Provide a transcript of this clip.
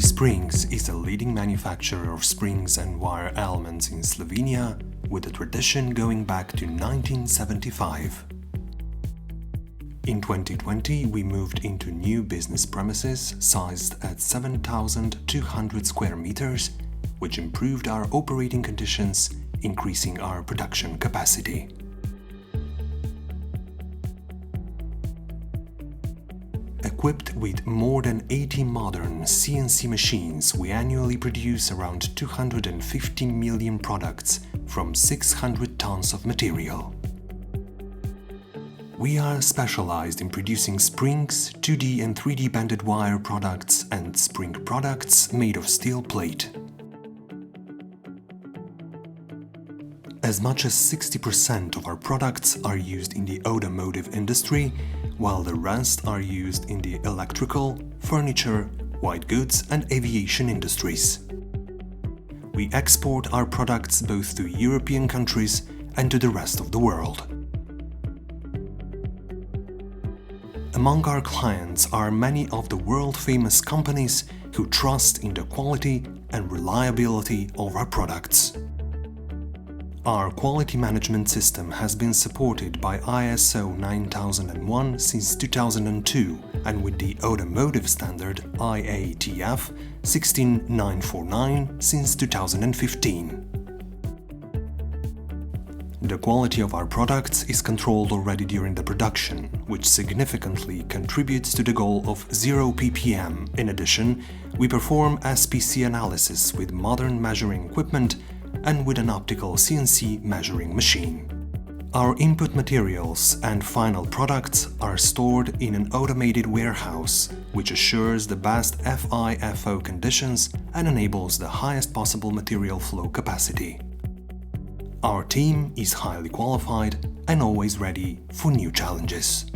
Vrc Springs is a leading manufacturer of springs and wire elements in Slovenia, with a tradition going back to 1975. In 2020, we moved into new business premises sized at 7,200 square meters, which improved our operating conditions, increasing our production capacity. Equipped with more than 80 modern CNC machines, we annually produce around 250 million products from 600 tons of material. We are specialized in producing springs, 2D and 3D banded wire products and spring products made of steel plate. As much as 60% of our products are used in the automotive industry, while the rest are used in the electrical, furniture, white goods and aviation industries. We export our products both to European countries and to the rest of the world. Among our clients are many of the world-famous companies who trust in the quality and reliability of our products. Our quality management system has been supported by ISO 9001 since 2002 and with the automotive standard IATF 16949 since 2015. The quality of our products is controlled already during the production, which significantly contributes to the goal of 0 ppm. In addition, we perform SPC analysis with modern measuring equipment and with an optical CNC measuring machine. Our input materials and final products are stored in an automated warehouse, which assures the best FIFO conditions and enables the highest possible material flow capacity. Our team is highly qualified and always ready for new challenges.